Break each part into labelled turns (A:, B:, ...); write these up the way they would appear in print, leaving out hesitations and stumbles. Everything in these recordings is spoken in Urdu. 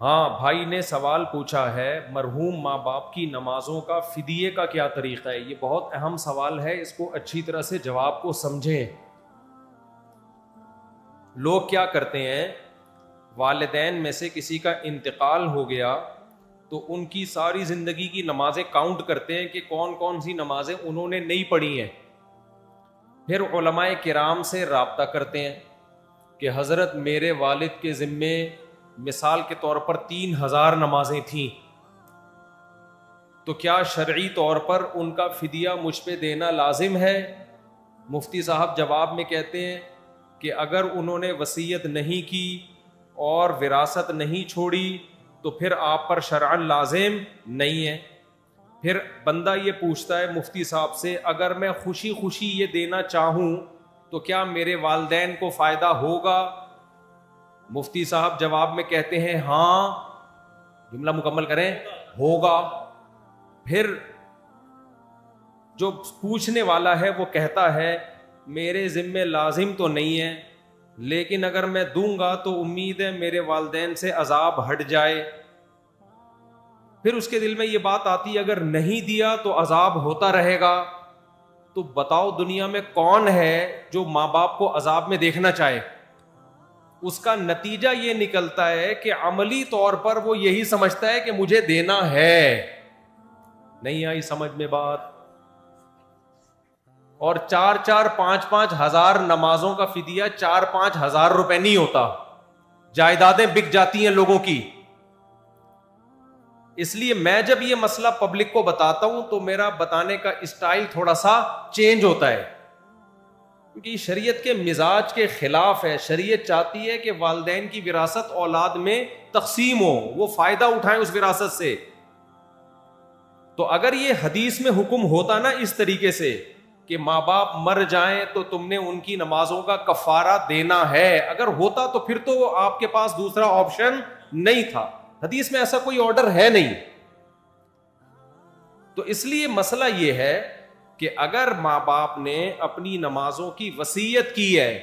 A: ہاں بھائی نے سوال پوچھا ہے مرحوم ماں باپ کی نمازوں کا فدیے کا کیا طریقہ ہے. یہ بہت اہم سوال ہے, اس کو اچھی طرح سے جواب کو سمجھیں. لوگ کیا کرتے ہیں, والدین میں سے کسی کا انتقال ہو گیا تو ان کی ساری زندگی کی نمازیں کاؤنٹ کرتے ہیں کہ کون کون سی نمازیں انہوں نے نہیں پڑھی ہیں. پھر علماء کرام سے رابطہ کرتے ہیں کہ حضرت میرے والد کے ذمے مثال کے طور پر 3000 نمازیں تھیں, تو کیا شرعی طور پر ان کا فدیہ مجھ پہ دینا لازم ہے؟ مفتی صاحب جواب میں کہتے ہیں کہ اگر انہوں نے وصیت نہیں کی اور وراثت نہیں چھوڑی تو پھر آپ پر شرعاً لازم نہیں ہے. پھر بندہ یہ پوچھتا ہے مفتی صاحب سے, اگر میں خوشی خوشی یہ دینا چاہوں تو کیا میرے والدین کو فائدہ ہوگا؟ مفتی صاحب جواب میں کہتے ہیں ہاں, جملہ مکمل کریں, ہوگا. پھر جو پوچھنے والا ہے وہ کہتا ہے میرے ذمے لازم تو نہیں ہے, لیکن اگر میں دوں گا تو امید ہے میرے والدین سے عذاب ہٹ جائے. پھر اس کے دل میں یہ بات آتی ہے اگر نہیں دیا تو عذاب ہوتا رہے گا. تو بتاؤ دنیا میں کون ہے جو ماں باپ کو عذاب میں دیکھنا چاہے؟ اس کا نتیجہ یہ نکلتا ہے کہ عملی طور پر وہ یہی سمجھتا ہے کہ مجھے دینا ہے. نہیں آئی سمجھ میں بات؟ اور 4-5 ہزار نمازوں کا فدیہ 4-5 ہزار روپے نہیں ہوتا, جائیدادیں بک جاتی ہیں لوگوں کی. اس لیے میں جب یہ مسئلہ پبلک کو بتاتا ہوں تو میرا بتانے کا اسٹائل تھوڑا سا چینج ہوتا ہے, کیونکہ شریعت کے مزاج کے خلاف ہے. شریعت چاہتی ہے کہ والدین کی وراثت اولاد میں تقسیم ہو, وہ فائدہ اٹھائیں اس وراثت سے. تو اگر یہ حدیث میں حکم ہوتا نا اس طریقے سے کہ ماں باپ مر جائیں تو تم نے ان کی نمازوں کا کفارہ دینا ہے, اگر ہوتا تو پھر تو آپ کے پاس دوسرا آپشن نہیں تھا. حدیث میں ایسا کوئی آرڈر ہے نہیں. تو اس لیے مسئلہ یہ ہے کہ اگر ماں باپ نے اپنی نمازوں کی وصیت کی ہے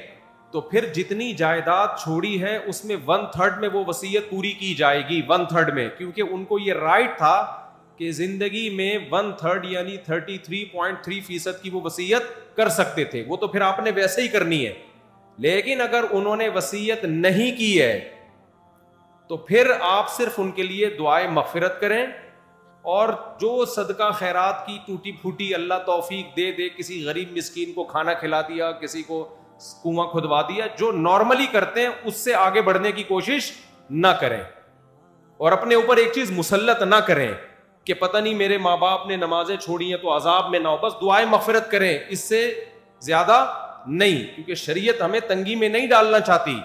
A: تو پھر جتنی جائیداد چھوڑی ہے اس میں 1/3 میں وہ وصیت پوری کی جائے گی, 1/3 میں, کیونکہ ان کو یہ رائٹ تھا کہ زندگی میں 1/3 یعنی 33.3% کی وہ وصیت کر سکتے تھے. وہ تو پھر آپ نے ویسے ہی کرنی ہے. لیکن اگر انہوں نے وصیت نہیں کی ہے تو پھر آپ صرف ان کے لیے دعائے مغفرت کریں, اور جو صدقہ خیرات کی ٹوٹی پھوٹی اللہ توفیق دے دے, کسی غریب مسکین کو کھانا کھلا دیا, کسی کو کنواں کھدوا دیا, جو نارملی کرتے ہیں اس سے آگے بڑھنے کی کوشش نہ کریں. اور اپنے اوپر ایک چیز مسلط نہ کریں کہ پتہ نہیں میرے ماں باپ نے نمازیں چھوڑی ہیں تو عذاب میں نہ ہو, بس دعائیں مغفرت کریں, اس سے زیادہ نہیں, کیونکہ شریعت ہمیں تنگی میں نہیں ڈالنا چاہتی.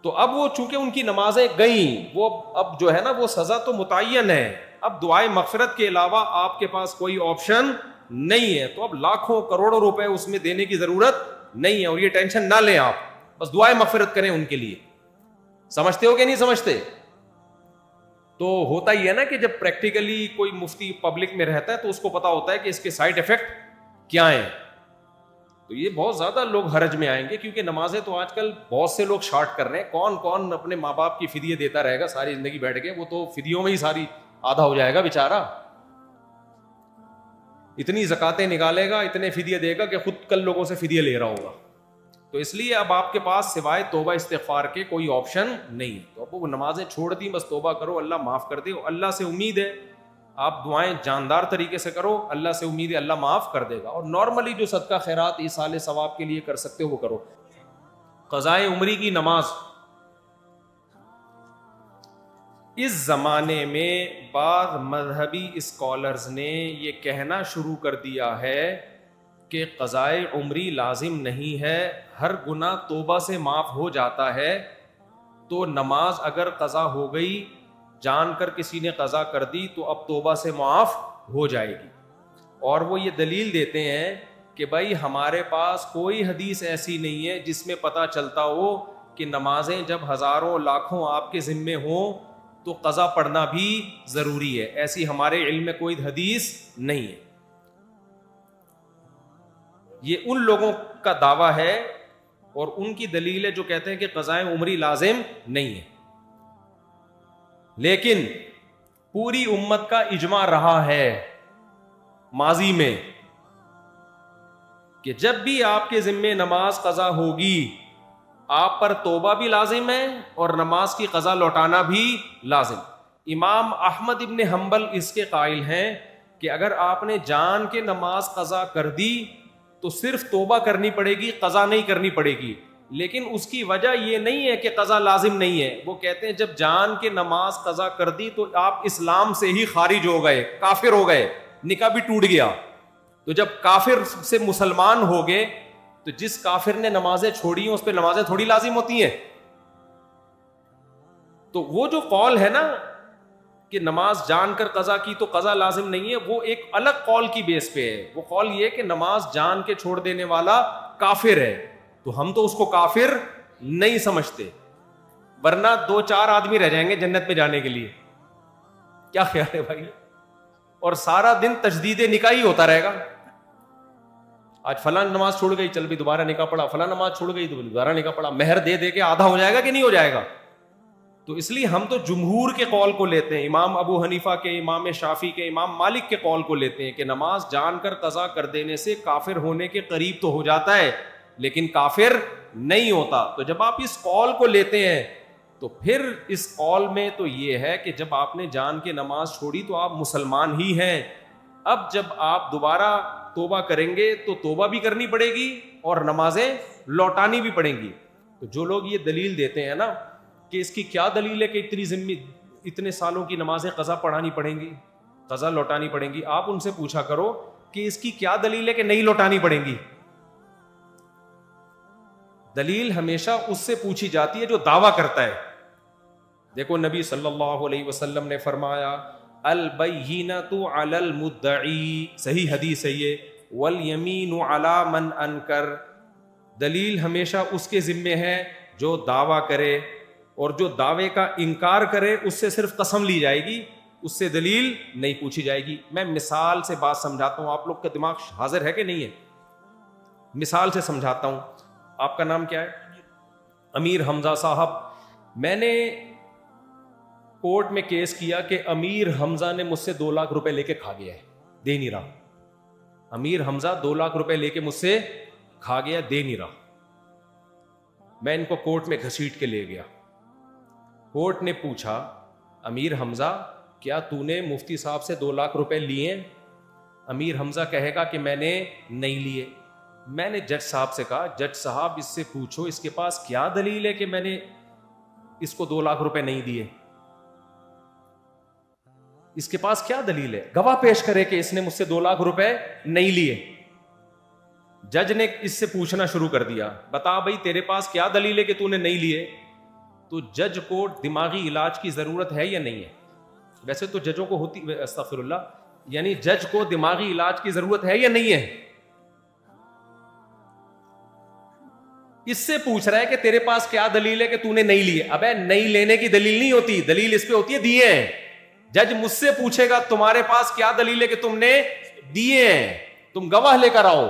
A: تو اب وہ چونکہ ان کی نمازیں گئیں, وہ اب جو ہے نا وہ سزا تو متعین ہے, اب دعائیں مغفرت کے علاوہ آپ کے پاس کوئی آپشن نہیں ہے. تو اب لاکھوں کروڑوں روپے اس میں دینے کی ضرورت نہیں ہے, اور یہ ٹینشن نہ لیں آپ, بس دعائیں مغفرت کریں ان کے لیے. سمجھتے ہو کہ نہیں سمجھتے؟ تو ہوتا ہی ہے نا کہ جب پریکٹیکلی کوئی مفتی پبلک میں رہتا ہے تو اس کو پتا ہوتا ہے کہ اس کے سائیڈ ایفیکٹ کیا ہیں. تو یہ بہت زیادہ لوگ حرج میں آئیں گے, کیونکہ نمازیں تو آج کل بہت سے لوگ شارٹ کر رہے ہیں. کون کون اپنے ماں باپ کی فدیے دیتا رہے گا ساری زندگی بیٹھ کے؟ وہ تو فدیوں میں ہی ساری آدھا ہو جائے گا بیچارہ. اتنی زکاتیں نکالے گا, اتنے فدیے دے گا کہ خود کل لوگوں سے فدیے لے رہا ہوگا. تو اس لیے اب آپ کے پاس سوائے توبہ استغفار کے کوئی آپشن نہیں. تو اب وہ نمازیں چھوڑ دی, بس توبہ کرو, اللہ معاف کر دے. اللہ سے امید ہے, آپ دعائیں جاندار طریقے سے کرو, اللہ سے امید ہے اللہ معاف کر دے گا. اور نارملی جو صدقہ خیرات ایصال ثواب کے لیے کر سکتے ہو وہ کرو. قضائے عمری کی نماز, اس زمانے میں بعض مذہبی اسکالرز نے یہ کہنا شروع کر دیا ہے کہ قضائے عمری لازم نہیں ہے, ہر گناہ توبہ سے معاف ہو جاتا ہے. تو نماز اگر قضا ہو گئی, جان کر کسی نے قضا کر دی, تو اب توبہ سے معاف ہو جائے گی. اور وہ یہ دلیل دیتے ہیں کہ بھائی ہمارے پاس کوئی حدیث ایسی نہیں ہے جس میں پتہ چلتا ہو کہ نمازیں جب ہزاروں لاکھوں آپ کے ذمے ہوں تو قضا پڑھنا بھی ضروری ہے. ایسی ہمارے علم میں کوئی حدیث نہیں ہے. یہ ان لوگوں کا دعویٰ ہے, اور ان کی دلیل ہے جو کہتے ہیں کہ قضائے عمری لازم نہیں ہے. لیکن پوری امت کا اجماع رہا ہے ماضی میں کہ جب بھی آپ کے ذمے نماز قضا ہوگی آپ پر توبہ بھی لازم ہے اور نماز کی قضا لوٹانا بھی لازم. امام احمد ابن حنبل اس کے قائل ہیں کہ اگر آپ نے جان کے نماز قضا کر دی تو صرف توبہ کرنی پڑے گی, قضا نہیں کرنی پڑے گی. لیکن اس کی وجہ یہ نہیں ہے کہ قضا لازم نہیں ہے. وہ کہتے ہیں جب جان کے نماز قضا کر دی تو آپ اسلام سے ہی خارج ہو گئے, کافر ہو گئے, نکاح بھی ٹوٹ گیا. تو جب کافر سے مسلمان ہو گئے تو جس کافر نے نمازیں چھوڑی ہیں اس پہ نمازیں تھوڑی لازم ہوتی ہیں. تو وہ جو قول ہے نا کہ نماز جان کر قضا کی تو قضا لازم نہیں ہے, وہ ایک الگ قول کی بیس پہ ہے. وہ قول یہ کہ نماز جان کے چھوڑ دینے والا کافر ہے, تو ہم تو اس کو کافر نہیں سمجھتے, ورنہ 2-4 آدمی رہ جائیں گے جنت میں جانے کے لیے. کیا خیال ہے بھائی؟ اور سارا دن تجدید نکاح ہی ہوتا رہے گا. آج فلاں نماز چھوڑ گئی, چل بھی دوبارہ نکاح پڑا, فلاں نماز چھوڑ گئی تو دوبارہ نکاح پڑا. مہر دے دے کے آدھا ہو جائے گا کہ نہیں ہو جائے گا؟ تو اس لیے ہم تو جمہور کے قول کو لیتے ہیں, امام ابو حنیفہ کے, امام شافعی کے, امام مالک کے قول کو لیتے ہیں کہ نماز جان کر قضا کر دینے سے کافر ہونے کے قریب تو ہو جاتا ہے لیکن کافر نہیں ہوتا. تو جب آپ اس قول کو لیتے ہیں تو پھر اس قول میں تو یہ ہے کہ جب آپ نے جان کے نماز چھوڑی تو آپ مسلمان ہی ہیں. اب جب آپ دوبارہ توبہ کریں گے تو توبہ بھی کرنی پڑے گی اور نمازیں لوٹانی بھی پڑیں گی. تو جو لوگ یہ دلیل دیتے ہیں نا کہ اس کی کیا دلیل ہے کہ اتنے سالوں کی نمازیں قضا پڑھانی پڑیں گی, قضا لوٹانی پڑیں گی, آپ ان سے پوچھا کرو کہ اس کی کیا دلیل ہے کہ نہیں لوٹانی پڑیں گی. دلیل ہمیشہ اس سے پوچھی جاتی ہے جو دعویٰ کرتا ہے. دیکھو نبی صلی اللہ علیہ وسلم نے فرمایا البینۃ علی المدعی, صحیح حدیث ہے یہ, والیمین علی من انکر. دلیل ہمیشہ اس کے ذمے ہے جو دعویٰ کرے, اور جو دعوے کا انکار کرے اس سے صرف قسم لی جائے گی, اس سے دلیل نہیں پوچھی جائے گی. میں مثال سے بات سمجھاتا ہوں, آپ لوگ کا دماغ حاضر ہے کہ نہیں ہے؟ مثال سے سمجھاتا ہوں. آپ کا نام کیا ہے؟ امیر حمزہ صاحب. میں نے کورٹ میں کیس کیا کہ امیر حمزہ نے مجھ سے 2 لاکھ روپے لے کے کھا گیا ہے, دے نہیں رہا. امیر حمزہ 2 لاکھ روپے لے کے مجھ سے کھا گیا, دے نہیں رہا. میں ان کو کورٹ میں گھسیٹ کے لے گیا. کورٹ نے پوچھا امیر حمزہ کیا تو نے مفتی صاحب سے 2 لاکھ روپے لیے؟ امیر حمزہ کہے گا کہ میں نے نہیں لیے. میں نے جج صاحب سے کہا جج صاحب اس سے پوچھو اس کے پاس کیا دلیل ہے کہ میں نے اس کو 2 لاکھ روپے نہیں دیے. اس کے پاس کیا دلیل ہے؟ گواہ پیش کرے کہ اس نے مجھ سے 2 لاکھ روپے نہیں لیے. جج نے اس سے پوچھنا شروع کر دیا بتا بھائی تیرے پاس کیا دلیل ہے کہ تو نے نہیں لیے. تو جج کو دماغی علاج کی ضرورت ہے یا نہیں ہے؟ ویسے تو ججوں کو ہوتی, استغفر اللہ, یعنی جج کو دماغی علاج کی ضرورت ہے یا نہیں ہے؟ اس سے پوچھ رہا ہے کہ تیرے پاس کیا دلیل ہے کہ تو نے نہیں لیے. ابے نہیں لینے کی دلیل نہیں ہوتی, دلیل اس پہ ہوتی ہے دیے ہیں. جج مجھ سے پوچھے گا تمہارے پاس کیا دلیل ہے کہ تم نے دیے ہیں, تم گواہ لے کر آؤ.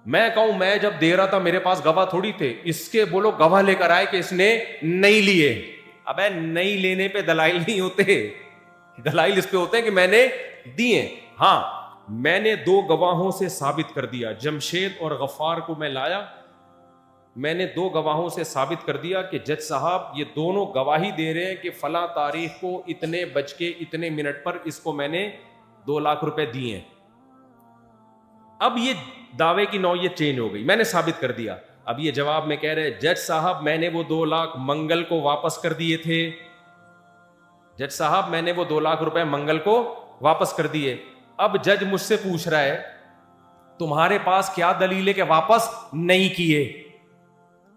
A: میں کہوں میں جب دے رہا تھا میرے پاس گواہ تھوڑی تھے, اس کے بولو گواہ لے کر آئے کہ اس نے نہیں لیے. ابے نہیں لینے پہ دلائل نہیں ہوتے, دلائل اس پہ ہوتے ہیں کہ میں نے دیے. ہاں میں نے 2 گواہوں سے ثابت کر دیا, جمشید اور غفار کو میں لایا, میں نے 2 گواہوں سے ثابت کر دیا کہ جج صاحب یہ دونوں گواہی دے رہے ہیں کہ فلاں تاریخ کو اتنے بج کے اتنے منٹ پر اس کو میں نے 2 لاکھ روپے دیے ہیں. اب یہ دعوے کی نوعیت چینج ہو گئی, میں نے ثابت کر دیا. اب یہ جواب میں کہہ رہے جج صاحب میں نے وہ 2 لاکھ منگل کو واپس کر دیے تھے. جج صاحب میں نے وہ 2 لاکھ روپے منگل کو واپس کر دیے. اب جج مجھ سے پوچھ رہا ہے تمہارے پاس کیا دلیل ہے کہ واپس نہیں کیے.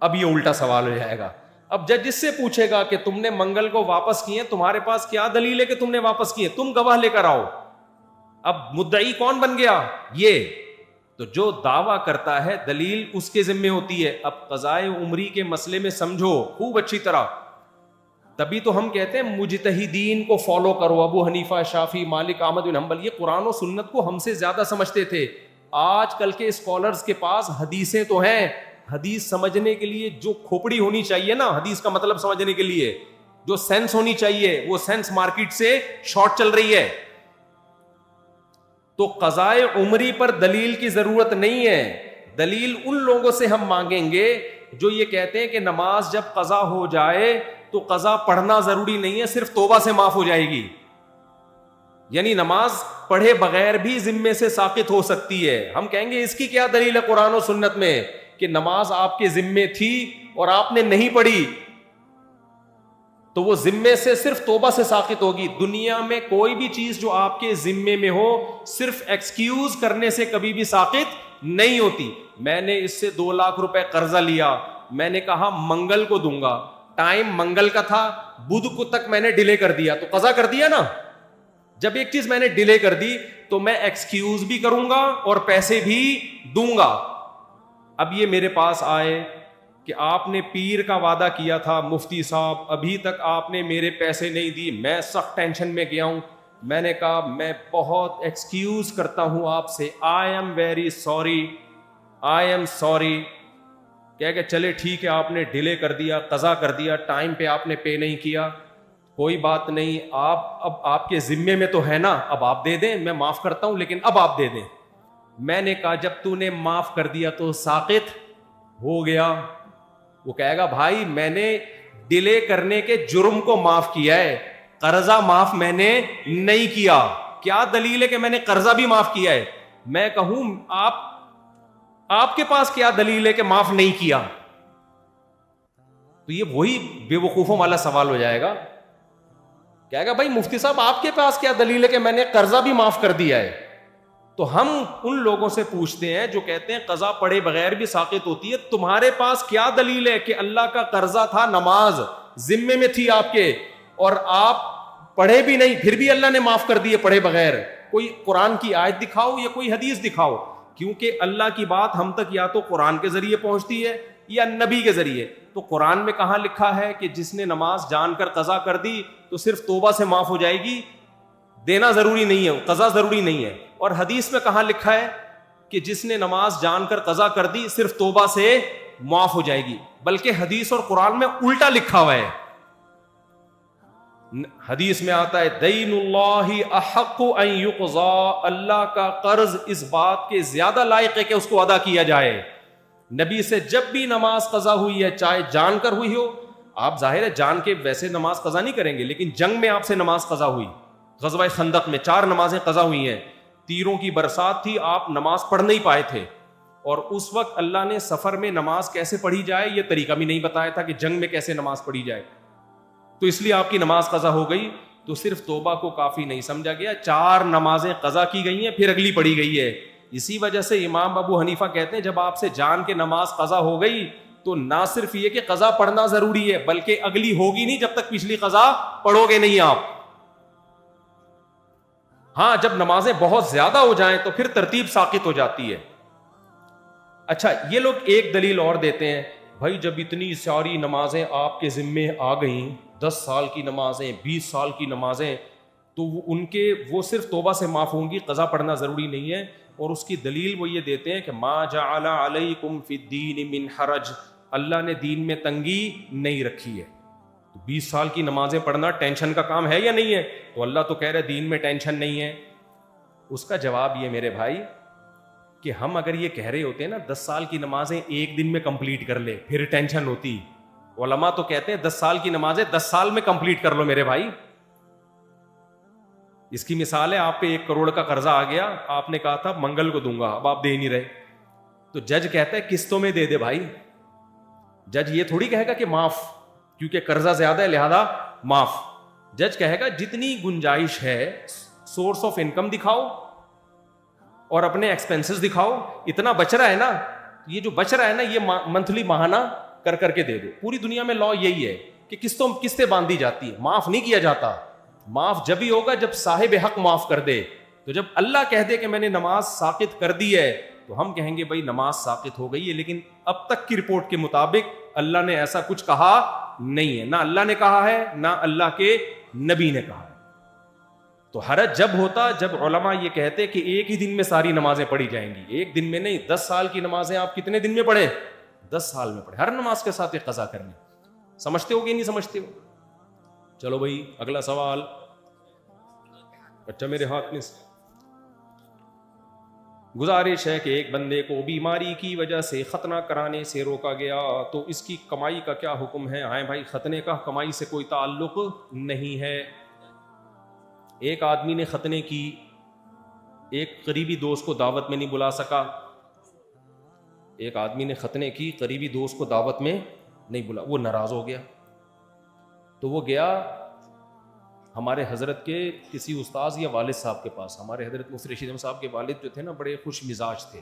A: اب یہ الٹا سوال ہو جائے گا. اب جج اس سے پوچھے گا کہ تم نے منگل کو واپس کیے, تمہارے پاس کیا دلیل ہے کہ تم نے واپس کیے, تم گواہ لے کر آؤ. اب مدعی کون بن گیا؟ یہ. تو جو دعویٰ کرتا ہے دلیل اس کے ذمے ہوتی ہے. اب قضائے عمری کے مسئلے میں سمجھو خوب اچھی طرح, تبھی تو ہم کہتے ہیں مجتہدین کو فالو کرو. ابو حنیفہ, شافعی, مالک, احمد بن حنبل یہ قرآن و سنت کو ہم سے زیادہ سمجھتے تھے. آج کل کے اسکالرز کے پاس حدیثیں تو ہیں, حدیث سمجھنے کے لیے جو کھوپڑی ہونی چاہیے نا, حدیث کا مطلب سمجھنے کے لیے جو سینس ہونی چاہیے, وہ سینس مارکیٹ سے شارٹ چل رہی ہے. تو قضائے عمری پر دلیل کی ضرورت نہیں ہے. دلیل ان لوگوں سے ہم مانگیں گے جو یہ کہتے ہیں کہ نماز جب قضا ہو جائے تو قضا پڑھنا ضروری نہیں ہے, صرف توبہ سے معاف ہو جائے گی. یعنی نماز پڑھے بغیر بھی ذمے سے ساقط ہو سکتی ہے. ہم کہیں گے اس کی کیا دلیل ہے قرآن و سنت میں کہ نماز آپ کے ذمے تھی اور آپ نے نہیں پڑھی تو وہ ذمے سے صرف توبہ سے ساقط ہوگی. دنیا میں کوئی بھی چیز جو آپ کے ذمے میں ہو صرف ایکسکیوز کرنے سے کبھی بھی ساقط نہیں ہوتی. میں نے اس سے 2 لاکھ روپے قرضہ لیا, میں نے کہا منگل کو دوں گا, ٹائم منگل کا تھا, بدھ کو تک میں نے ڈیلے کر دیا, تو قضا کر دیا نا. جب ایک چیز میں نے ڈیلے کر دی تو میں ایکسکیوز بھی کروں گا اور پیسے بھی دوں گا. اب یہ میرے پاس آئے کہ آپ نے پیر کا وعدہ کیا تھا مفتی صاحب, ابھی تک آپ نے میرے پیسے نہیں دی, میں سخت ٹینشن میں گیا ہوں. میں نے کہا میں بہت ایکسکیوز کرتا ہوں آپ سے, I am very sorry, I am sorry. کہہ کہ چلے ٹھیک ہے, آپ نے ڈیلے کر دیا, قضا کر دیا, ٹائم پہ آپ نے پے نہیں کیا, کوئی بات نہیں, اب آپ کے ذمے میں تو ہے نا, اب آپ دے دیں, میں معاف کرتا ہوں لیکن اب آپ دے دیں. میں نے کہا جب تو نے معاف کر دیا تو ساقط ہو گیا. وہ کہے گا بھائی میں نے ڈیلے کرنے کے جرم کو معاف کیا ہے, قرضہ معاف میں نے نہیں کیا. کیا دلیل ہے کہ میں نے قرضہ بھی معاف کیا ہے؟ میں کہوں آپ کے پاس کیا دلیل ہے کہ معاف نہیں کیا؟ تو یہ وہی بے وقوفوں والا سوال ہو جائے گا. کہے گا بھائی مفتی صاحب آپ کے پاس کیا دلیل ہے کہ میں نے قرضہ بھی معاف کر دیا ہے؟ تو ہم ان لوگوں سے پوچھتے ہیں جو کہتے ہیں قضا پڑھے بغیر بھی ساقط ہوتی ہے, تمہارے پاس کیا دلیل ہے کہ اللہ کا قرضہ تھا, نماز ذمے میں تھی آپ کے اور آپ پڑھے بھی نہیں, پھر بھی اللہ نے معاف کر دیے پڑھے بغیر؟ کوئی قرآن کی آیت دکھاؤ یا کوئی حدیث دکھاؤ, کیونکہ اللہ کی بات ہم تک یا تو قرآن کے ذریعے پہنچتی ہے یا نبی کے ذریعے. تو قرآن میں کہاں لکھا ہے کہ جس نے نماز جان کر قضا کر دی تو صرف توبہ سے معاف ہو جائے گی, دینا ضروری نہیں ہے, قضا ضروری نہیں ہے. اور حدیث میں کہاں لکھا ہے کہ جس نے نماز جان کر قضا کر دی صرف توبہ سے معاف ہو جائے گی؟ بلکہ حدیث اور قرآن میں الٹا لکھا ہوا ہے. حدیث میں آتا ہے دین اللہ احق ان یقضا, اللہ کا قرض اس بات کے زیادہ لائق ہے کہ اس کو ادا کیا جائے. نبی سے جب بھی نماز قضا ہوئی ہے, چاہے جان کر ہوئی ہو, آپ ظاہر ہے جان کے ویسے نماز قضا نہیں کریں گے, لیکن جنگ میں آپ سے نماز قضا ہوئی, غزوہ خندق میں 4 نمازیں قضا ہوئی ہیں, تیروں کی برسات تھی, آپ نماز پڑھ نہیں پائے تھے, اور اس وقت اللہ نے سفر میں نماز کیسے پڑھی جائے یہ طریقہ بھی نہیں بتایا تھا کہ جنگ میں کیسے نماز پڑھی جائے, تو اس لیے آپ کی نماز قضا ہو گئی. تو صرف توبہ کو کافی نہیں سمجھا گیا, 4 نمازیں قضا کی گئی ہیں, پھر اگلی پڑھی گئی ہے. اسی وجہ سے امام ابو حنیفہ کہتے ہیں جب آپ سے جان کے نماز قضا ہو گئی تو نہ صرف یہ کہ قضا پڑھنا ضروری ہے بلکہ اگلی ہوگی نہیں جب تک پچھلی قضا پڑھو گے نہیں آپ. ہاں جب نمازیں بہت زیادہ ہو جائیں تو پھر ترتیب ساقط ہو جاتی ہے. اچھا یہ لوگ ایک دلیل اور دیتے ہیں, بھائی جب اتنی ساری نمازیں آپ کے ذمے آ گئیں, 10 سال کی نمازیں, 20 سال کی نمازیں, تو ان کے وہ صرف توبہ سے معاف ہوں گی, قضا پڑھنا ضروری نہیں ہے. اور اس کی دلیل وہ یہ دیتے ہیں کہ ما جعل علیکم فی الدین من حرج, اللہ نے دین میں تنگی نہیں رکھی ہے. 20 سال کی نمازیں پڑھنا ٹینشن کا کام ہے یا نہیں ہے؟ تو اللہ تو کہہ رہے دین میں ٹینشن نہیں ہے. اس کا جواب یہ میرے بھائی کہ ہم اگر یہ کہہ رہے ہوتے ہیں نا 10 سال کی نمازیں ایک دن میں کمپلیٹ کر لے پھر ٹینشن ہوتی. علماء تو کہتے ہیں 10 سال کی نمازیں 10 سال میں کمپلیٹ کر لو میرے بھائی. اس کی مثال ہے آپ پہ 1 کروڑ کا قرضہ آ گیا, آپ نے کہا تھا منگل کو دوں گا, اب آپ دے نہیں رہے, تو جج کہتا ہے قسطوں میں دے دے بھائی. جج یہ تھوڑی کہے گا کہ معاف, کیونکہ قرضہ زیادہ ہے لہذا معاف. جج کہے گا جتنی گنجائش ہے سورس آف انکم دکھاؤ اور اپنے ایکسپینسز دکھاؤ, اتنا بچ رہا ہے نا, یہ جو بچ رہا ہے نا یہ منتھلی ماہانہ کر کے دے دو. پوری دنیا میں لا یہی ہے کہ قسطیں باندھی جاتی ہیں, معاف نہیں کیا جاتا. معاف جب ہی ہوگا جب صاحب حق معاف کر دے. تو جب اللہ کہہ دے کہ میں نے نماز ساقط کر دی ہے تو ہم کہیں گے بھائی نماز ساقط ہو گئی ہے, لیکن اب تک کی رپورٹ کے مطابق اللہ نے ایسا کچھ کہا نہیں ہے, نہ اللہ نے کہا ہے نہ اللہ کے نبی نے کہا ہے. تو حرج جب ہوتا جب علماء یہ کہتے کہ ایک ہی دن میں ساری نمازیں پڑھی جائیں گی. ایک دن میں نہیں, 10 سال کی نمازیں آپ کتنے دن میں پڑھیں؟ 10 سال میں پڑھیں. ہر نماز کے ساتھ ایک قضا کرنی. سمجھتے ہو کہ نہیں سمجھتے ہو؟ چلو بھائی اگلا سوال. اچھا میرے ہاتھ میں گزارش ہے کہ ایک بندے کو بیماری کی وجہ سے ختنہ کرانے سے روکا گیا تو اس کی کمائی کا کیا حکم ہے؟ ہاں بھائی, ختنے کا کمائی سے کوئی تعلق نہیں ہے. ایک آدمی نے ختنے کی, ایک قریبی دوست کو دعوت میں نہیں بلا سکا. ایک آدمی نے ختنے کی, قریبی دوست کو دعوت میں نہیں بلا, وہ ناراض ہو گیا. تو وہ گیا ہمارے حضرت کے کسی استاذ یا والد صاحب کے پاس. ہمارے حضرت مفتی رشید احمد صاحب کے والد جو تھے نا, بڑے خوش مزاج تھے.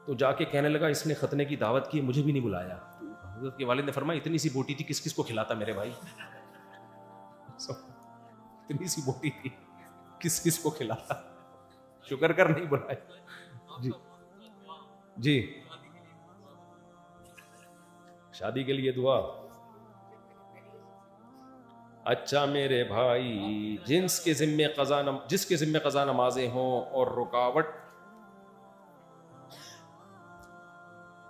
A: تو جا کے کہنے لگا اس نے ختنے کی دعوت کی, مجھے بھی نہیں بلایا. حضرت کے والد نے فرمایا اتنی سی بوٹی تھی, کس کس کو کھلاتا میرے بھائی؟ اتنی سی بوٹی تھی, کس کس کو کھلاتا؟ شکر کر نہیں بلایا. جی جی, شادی کے لیے دعا. اچھا میرے بھائی, جس کے ذمے قضا نمازیں ہوں اور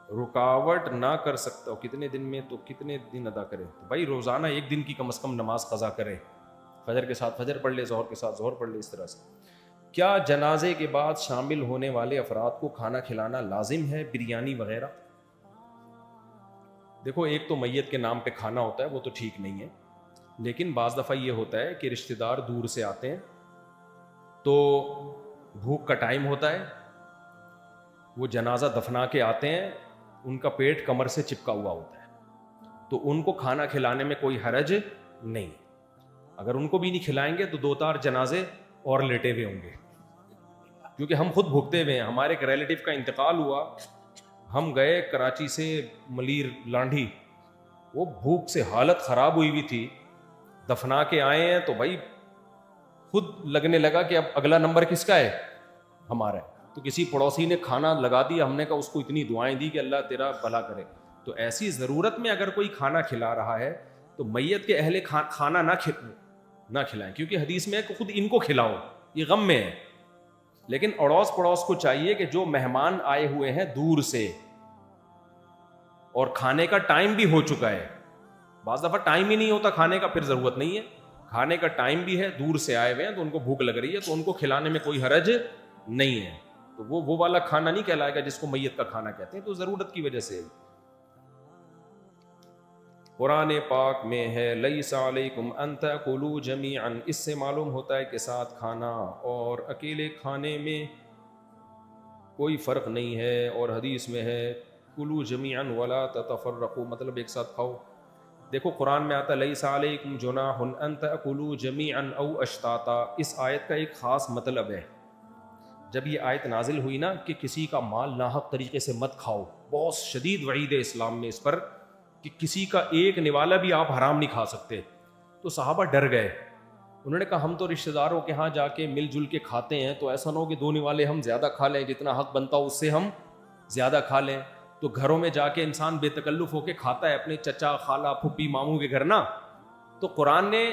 A: رکاوٹ نہ کر سکتا ہو کتنے دن میں, تو کتنے دن ادا کرے؟ تو بھائی روزانہ ایک دن کی کم از کم نماز قضا کرے. فجر کے ساتھ فجر پڑھ لے, ظہر کے ساتھ ظہر پڑھ لے, اس طرح سے. کیا جنازے کے بعد شامل ہونے والے افراد کو کھانا کھلانا لازم ہے, بریانی وغیرہ؟ دیکھو ایک تو میت کے نام پہ کھانا ہوتا ہے, وہ تو ٹھیک نہیں ہے. لیکن بعض دفعہ یہ ہوتا ہے کہ رشتہ دار دور سے آتے ہیں تو بھوک کا ٹائم ہوتا ہے, وہ جنازہ دفنا کے آتے ہیں, ان کا پیٹ کمر سے چپکا ہوا ہوتا ہے, تو ان کو کھانا کھلانے میں کوئی حرج نہیں. اگر ان کو بھی نہیں کھلائیں گے تو 2-4 جنازے اور لیٹے ہوئے ہوں گے, کیونکہ ہم خود بھوکتے ہوئے ہیں. ہمارے ایک ریلیٹیو کا انتقال ہوا, ہم گئے کراچی سے ملیر لانڈھی, وہ بھوک سے حالت خراب ہوئی ہوئی تھی, دفنا کے آئے ہیں تو بھائی خود لگنے لگا کہ اب اگلا نمبر کس کا ہے؟ ہمارا ہے. تو کسی پڑوسی نے کھانا لگا دیا, ہم نے کہا اس کو اتنی دعائیں دی کہ اللہ تیرا بھلا کرے. تو ایسی ضرورت میں اگر کوئی کھانا کھلا رہا ہے تو میت کے اہل کھانا نہ کھلائیں, کیونکہ حدیث میں ہے کہ خود ان کو کھلاؤ, یہ غم میں ہے. لیکن اڑوس پڑوس کو چاہیے کہ جو مہمان آئے ہوئے ہیں دور سے اور کھانے کا ٹائم بھی ہو چکا ہے, بعض دفعہ ٹائم ہی نہیں ہوتا کھانے کا, پھر ضرورت نہیں ہے. کھانے کا ٹائم بھی ہے, دور سے آئے ہوئے ہیں تو ان کو بھوک لگ رہی ہے, تو ان کو کھلانے میں کوئی حرج نہیں ہے. تو وہ والا کھانا نہیں کہلائے گا جس کو میت کا کھانا کہتے ہیں, تو ضرورت کی وجہ سے. قرآن پاک میں ہے لیس علیکم ان تأکلوا جمیعا, اس سے معلوم ہوتا ہے کہ ساتھ کھانا اور اکیلے کھانے میں کوئی فرق نہیں ہے. اور حدیث میں ہے کلوا جمیعا ولا تتفرقوا, مطلب ایک ساتھ کھاؤ. دیکھو قرآن میں آتا لیس علیکم جناح ان تأکلوا جمیعا او اشتاتا, اس آیت کا ایک خاص مطلب ہے. جب یہ آیت نازل ہوئی نا کہ کسی کا مال ناحق طریقے سے مت کھاؤ, بہت شدید وعید ہے اسلام میں اس پر کہ کسی کا ایک نوالا بھی آپ حرام نہیں کھا سکتے. تو صحابہ ڈر گئے, انہوں نے کہا ہم تو رشتہ داروں کے ہاں جا کے مل جل کے کھاتے ہیں, تو ایسا نہ ہو کہ 2 نوالے ہم زیادہ کھا لیں, جتنا حق بنتا ہو اس سے ہم زیادہ کھا لیں. تو گھروں میں جا کے انسان بے تکلف ہو کے کھاتا ہے اپنے چچا خالہ پھپھی ماموں کے گھر نا. تو قرآن نے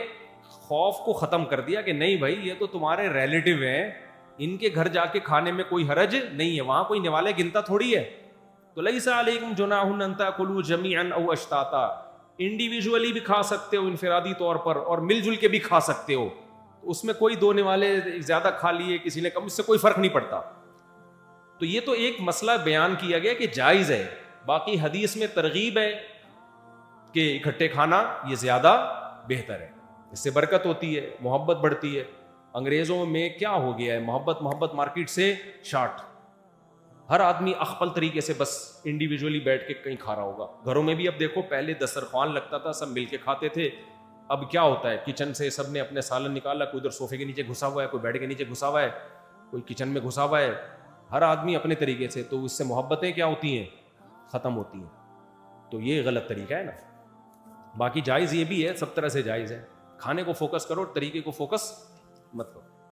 A: خوف کو ختم کر دیا کہ نہیں بھائی یہ تو تمہارے ریلیٹیو ہیں, ان کے گھر جا کے کھانے میں کوئی حرج نہیں ہے, وہاں کوئی نوالے گنتا تھوڑی ہے. تو لیس علیکم جناح ان تأکلوا جمیعا او اشتاتا, انڈیویجولی بھی کھا سکتے ہو انفرادی طور پر, اور مل جل کے بھی کھا سکتے ہو. تو اس میں کوئی 2 نوالے زیادہ کھا لیے کسی نے کم, اس سے کوئی فرق نہیں پڑتا. تو یہ تو ایک مسئلہ بیان کیا گیا کہ جائز ہے, باقی حدیث میں ترغیب ہے کہ اکٹھے کھانا یہ زیادہ بہتر ہے, اس سے برکت ہوتی ہے, محبت بڑھتی ہے. انگریزوں میں کیا ہو گیا ہے, محبت مارکیٹ سے شارٹ. ہر آدمی اخپل طریقے سے بس انڈیویجولی بیٹھ کے کہیں کھا رہا ہوگا. گھروں میں بھی اب دیکھو, پہلے دسترخوان لگتا تھا, سب مل کے کھاتے تھے. اب کیا ہوتا ہے, کچن سے سب نے اپنے سالن نکالا, کوئی ادھر صوفے کے نیچے گھسا ہوا ہے, کوئی بیڈ کے نیچے گھسا ہوا ہے, کوئی کچن میں گھسا ہوا ہے, ہر آدمی اپنے طریقے سے. تو اس سے محبتیں کیا ہوتی ہیں, ختم ہوتی ہیں. تو یہ غلط طریقہ ہے نا. باقی جائز یہ بھی ہے, سب طرح سے جائز ہے. کھانے کو فوکس کرو, طریقے کو فوکس مت کرو.